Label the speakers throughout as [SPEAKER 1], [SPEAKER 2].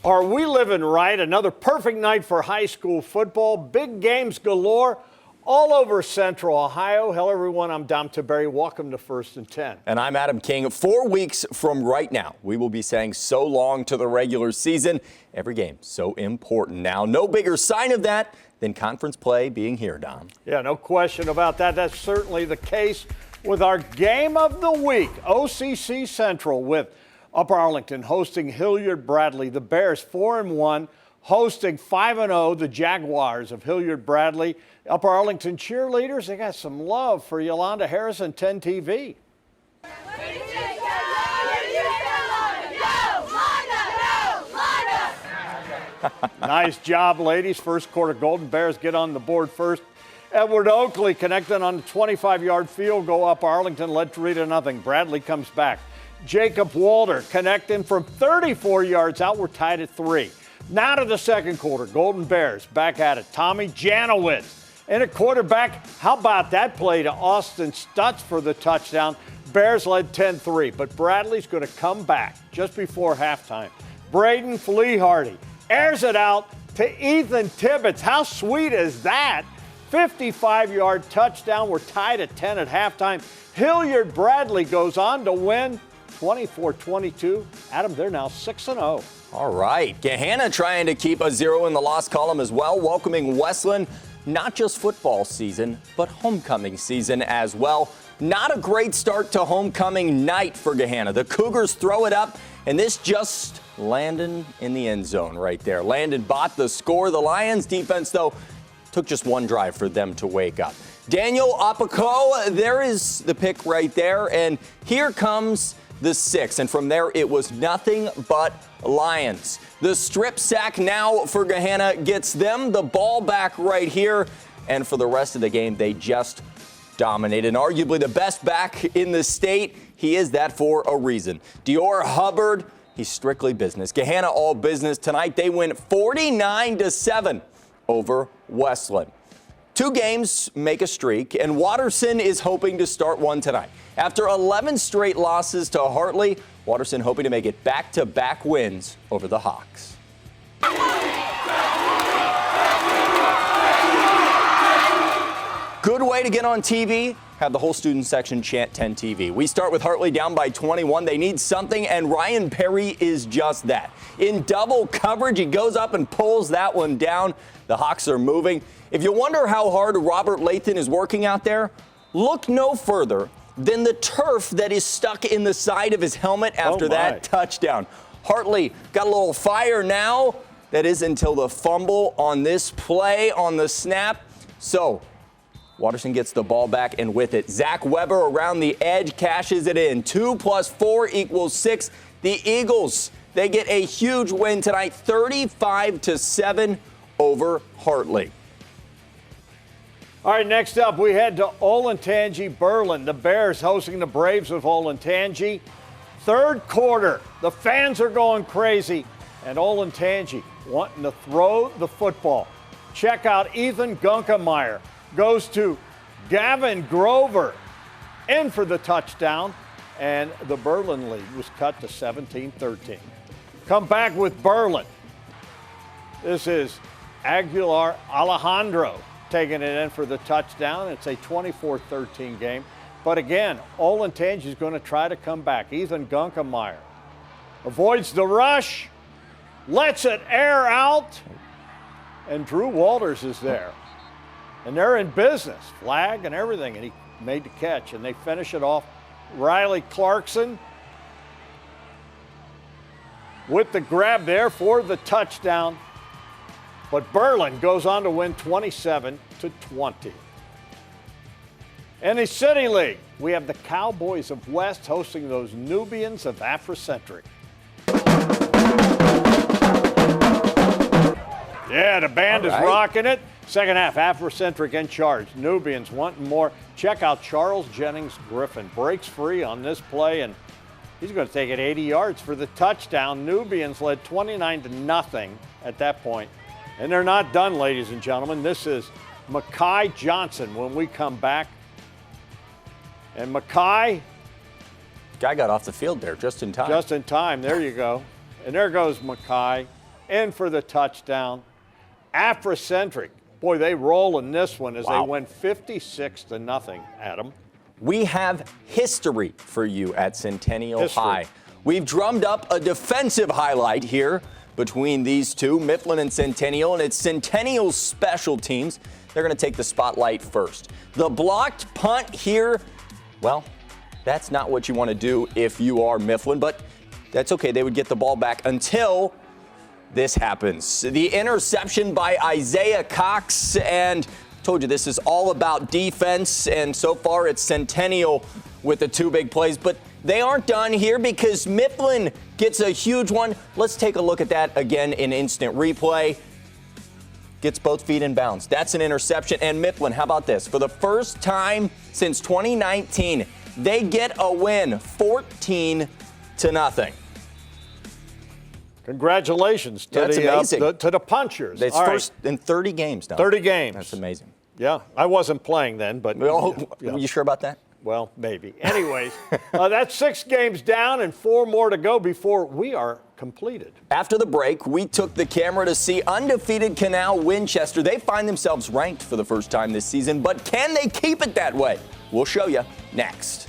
[SPEAKER 1] Are we living right? Another perfect night for high school football. Big games galore all over Central Ohio. Hello, everyone. I'm Dom Tiberi. Welcome to First and 10.
[SPEAKER 2] And I'm Adam King. 4 weeks from right now, we will be saying so long to the regular season. Every game so important now. No bigger sign of that than conference play being here, Dom.
[SPEAKER 1] Yeah, no question about that. That's certainly the case with our game of the week. OCC Central with Upper Arlington hosting Hilliard-Bradley. The Bears 4-1, hosting 5-0 the Jaguars of Hilliard-Bradley. Upper Arlington cheerleaders, they got some love for Yolanda Harris and 10 TV. Nice job, ladies. First quarter, Golden Bears get on the board first. Edward Oakley connected on the 25-yard field goal. Upper Arlington led 3-0. Bradley comes back. Jacob Walter connecting from 34 yards out. We're tied at 3. Now to the second quarter. Golden Bears back at it. Tommy Janowitz and a quarterback. How about that play to Austin Stutz for the touchdown? Bears led 10-3, but Bradley's going to come back just before halftime. Braden Fleahardy airs it out to Ethan Tibbetts. How sweet is that? 55-yard touchdown. We're tied at 10 at halftime. Hilliard-Bradley goes on to win 24-22. Adam, they're now 6-0.
[SPEAKER 2] All right. Gahanna trying to keep a 0 in the loss column as well, welcoming Westland. Not just football season, but homecoming season as well. Not a great start to homecoming night for Gahanna. The Cougars throw it up, and this just landed in the end zone right there. Landon bought the score. The Lions defense, though, took just one drive for them to wake up. Daniel Apico, there is the pick right there, and here comes the 6, and from there it was nothing but Lions. The strip sack now for Gahanna gets them the ball back right here, and for the rest of the game they just dominated. And arguably the best back in the state. He is that for a reason. Dior Hubbard, he's strictly business. Gahanna all business tonight. They win 49-7 over Westland. 2 games make a streak, and Watterson is hoping to start one tonight. After 11 straight losses to Hartley, Watterson hoping to make it back-to-back wins over the Hawks. Good way to get on TV, have the whole student section chant 10 TV. We start with Hartley down by 21. They need something, and Ryan Perry is just that. In double coverage, he goes up and pulls that one down. The Hawks are moving. If you wonder how hard Robert Lathan is working out there, look no further than the turf that is stuck in the side of his helmet after that touchdown. Hartley got a little fire now. That is until the fumble on this play on the snap. So Watterson gets the ball back, and with it, Zach Weber around the edge cashes it in. 2 + 4 = 6. The Eagles, they get a huge win tonight, 35-7 over Hartley.
[SPEAKER 1] All right, next up, we head to Olentangy-Berlin. The Bears hosting the Braves of Olentangy. Third quarter, the fans are going crazy, and Olentangy wanting to throw the football. Check out Ethan Gunkemeyer. Goes to Gavin Grover in for the touchdown, and the Berlin lead was cut to 17-13. Come back with Berlin. This is Aguilar Alejandro taking it in for the touchdown. It's a 24-13 game. But again, Olentangy is going to try to come back. Ethan Gunkemeyer avoids the rush, lets it air out, and Drew Walters is there. And they're in business, flag and everything, and he made the catch, and they finish it off. Riley Clarkson with the grab there for the touchdown. But Berlin goes on to win 27-20. In the City League, we have the Cowboys of West hosting those Nubians of Afrocentric. Yeah, the band is rocking it. Second half, Afrocentric in charge. Nubians wanting more. Check out Charles Jennings Griffin. Breaks free on this play, and he's going to take it 80 yards for the touchdown. Nubians led 29-0 at that point. And they're not done, ladies and gentlemen. This is Mackay Johnson when we come back. And Mackay.
[SPEAKER 2] Guy got off the field there just in time.
[SPEAKER 1] Just in time. There you go. And there goes Mackay. in for the touchdown. Afrocentric, boy, they roll in this one as they win 56-0, Adam.
[SPEAKER 2] We have history for you at Centennial High. We've drummed up a defensive highlight here between these two, Mifflin and Centennial, and it's Centennial's special teams. They're going to take the spotlight first. The blocked punt here, well, that's not what you want to do if you are Mifflin, but that's okay. They would get the ball back until this happens. The interception by Isaiah Cox, and told you this is all about defense, and so far it's Centennial with the two big plays, but they aren't done here because Mifflin gets a huge one. Let's take a look at that again in instant replay. Gets both feet in bounds. That's an interception. And Mifflin, how about this? For the first time since 2019, they get a win, 14-0.
[SPEAKER 1] Congratulations to the punchers.
[SPEAKER 2] It's first in 30 games now.
[SPEAKER 1] 30 games.
[SPEAKER 2] That's amazing.
[SPEAKER 1] Yeah, I wasn't playing then, but.
[SPEAKER 2] You sure about that?
[SPEAKER 1] Well, maybe. Anyways, that's 6 games down and 4 more to go before we are completed.
[SPEAKER 2] After the break, we took the camera to see undefeated Canal Winchester. They find themselves ranked for the first time this season, but can they keep it that way? We'll show you next.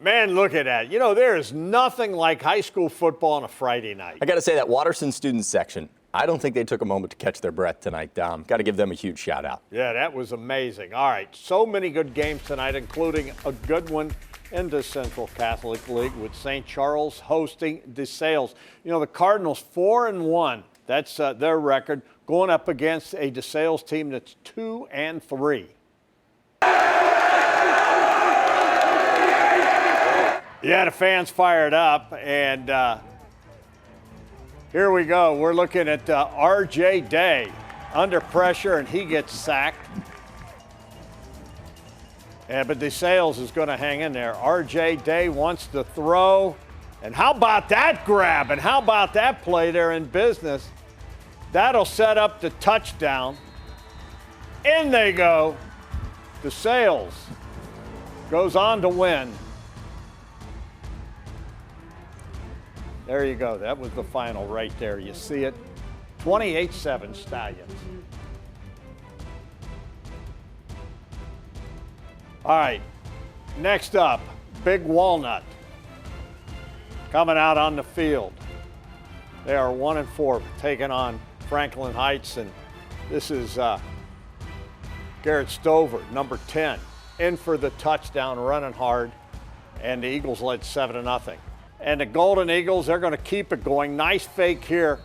[SPEAKER 1] Man, look at that. You know, there is nothing like high school football on a Friday night.
[SPEAKER 2] I got to say that Watterson student section, I don't think they took a moment to catch their breath tonight, Dom. Got to give them a huge shout out.
[SPEAKER 1] Yeah, that was amazing. All right, so many good games tonight, including a good one in the Central Catholic League with St. Charles hosting DeSales. You know, the Cardinals 4-1. That's their record, going up against a DeSales team that's 2-3. Yeah, the fans fired up, and here we go. We're looking at R.J. Day under pressure, and he gets sacked. Yeah, but DeSales is going to hang in there. R.J. Day wants to throw, and how about that grab, and how about that play there in business? That'll set up the touchdown. In they go. DeSales goes on to win. There you go. That was the final right there. You see it. 28-7 Stallions. All right. Next up, Big Walnut coming out on the field. They are 1-4, taking on Franklin Heights, and this is Garrett Stover, number 10, in for the touchdown, running hard, and the Eagles led 7-0. And the Golden Eagles, they're going to keep it going. Nice fake here.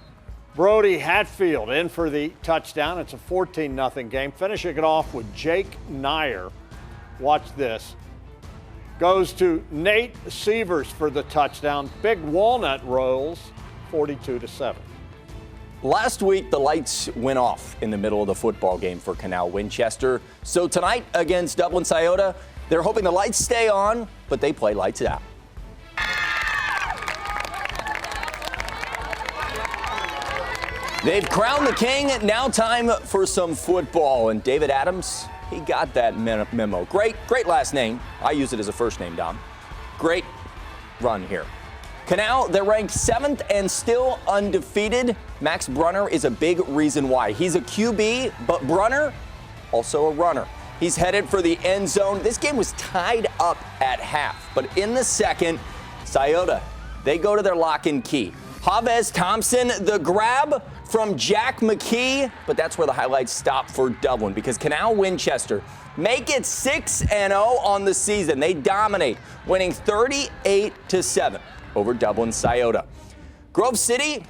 [SPEAKER 1] Brody Hatfield in for the touchdown. It's a 14-0 game. Finishing it off with Jake Nyer. Watch this. Goes to Nate Sievers for the touchdown. Big Walnut rolls 42-7.
[SPEAKER 2] Last week, the lights went off in the middle of the football game for Canal Winchester. So tonight against Dublin Scioto, they're hoping the lights stay on, but they play lights out. They've crowned the king. Now time for some football. And David Adams, he got that memo. Great last name. I use it as a first name, Dom. Great run here. Canal, they're ranked 7th and still undefeated. Max Brunner is a big reason why. He's a QB, but Brunner, also a runner. He's headed for the end zone. This game was tied up at half, but in the second, Scioto, they go to their lock and key. Javez Thompson, the grab from Jack McKee, but that's where the highlights stop for Dublin because Canal Winchester make it 6-0 on the season. They dominate, winning 38-7 over Dublin Scioto. Grove City,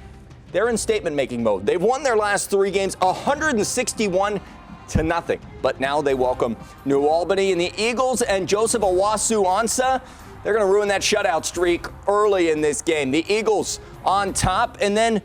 [SPEAKER 2] they're in statement-making mode. They've won their last 3 games 161-0, but now they welcome New Albany, and the Eagles and Joseph Owasu-Ansah, they're going to ruin that shutout streak early in this game. The Eagles on top, and then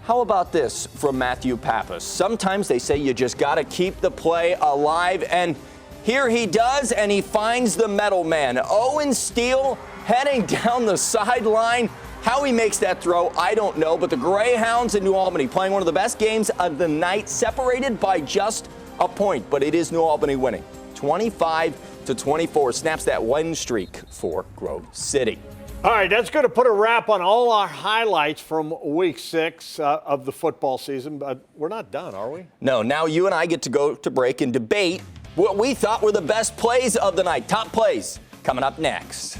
[SPEAKER 2] how about this from Matthew Pappas? Sometimes they say you just got to keep the play alive, and here he does, and he finds the metal man. Owen Steele heading down the sideline. How he makes that throw, I don't know, but the Greyhounds in New Albany playing one of the best games of the night, separated by just a point, but it is New Albany winning 25-17. 28-24, snaps that win streak for Grove City.
[SPEAKER 1] All right, that's going to put a wrap on all our highlights from Week 6 of the football season. But we're not done, are we?
[SPEAKER 2] No, now you and I get to go to break and debate what we thought were the best plays of the night. Top plays coming up next.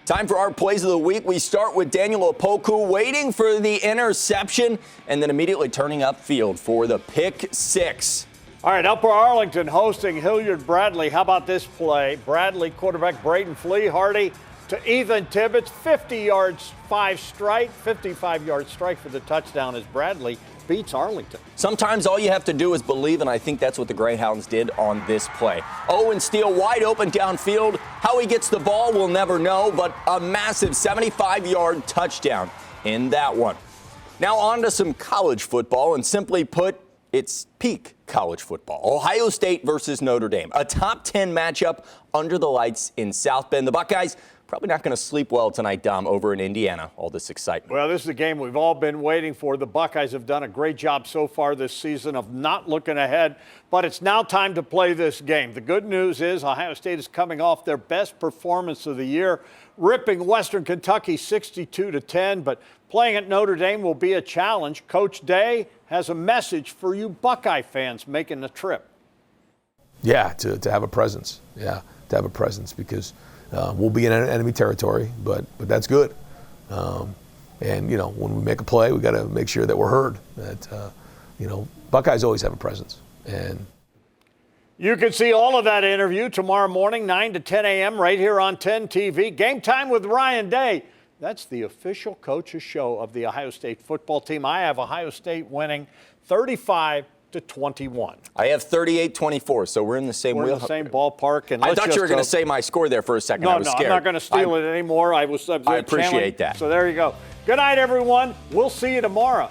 [SPEAKER 2] Time for our plays of the week. We start with Daniel Opoku waiting for the interception and then immediately turning upfield for the pick six.
[SPEAKER 1] All right, Upper Arlington hosting Hilliard Bradley. How about this play? Bradley quarterback Braden Fleehardy to Ethan Tibbetts, 50 yards, 55-yard strike for the touchdown as Bradley beats Arlington.
[SPEAKER 2] Sometimes all you have to do is believe, and I think that's what the Greyhounds did on this play. Owen Steele wide open downfield. How he gets the ball, we'll never know, but a massive 75-yard touchdown in that one. Now on to some college football, and simply put, it's peak college football. Ohio State versus Notre Dame, a top 10 matchup under the lights in South Bend. The Buckeyes probably not going to sleep well tonight, Dom, over in Indiana. All this excitement.
[SPEAKER 1] Well, this is a game we've all been waiting for. The Buckeyes have done a great job so far this season of not looking ahead, but it's now time to play this game. The good news is Ohio State is coming off their best performance of the year, ripping Western Kentucky 62-10, but playing at Notre Dame will be a challenge. Coach Day has a message for you Buckeye fans making the trip.
[SPEAKER 3] Yeah, to have a presence. Yeah, to have a presence because we'll be in enemy territory, but that's good. And, you know, when we make a play, we got to make sure that we're heard. That, you know, Buckeyes always have a presence. And
[SPEAKER 1] you can see all of that interview tomorrow morning, 9 to 10 a.m. right here on 10 TV. Game Time with Ryan Day. That's the official coach's show of the Ohio State football team. I have Ohio State winning 35-21.
[SPEAKER 2] I have 38-24, so we're in the same
[SPEAKER 1] We're in the same ballpark. And
[SPEAKER 2] I thought you were going to say my score there for a second. I was scared.
[SPEAKER 1] I'm not going to steal it anymore. I
[SPEAKER 2] appreciate that.
[SPEAKER 1] So there you go. Good night, everyone. We'll see you tomorrow.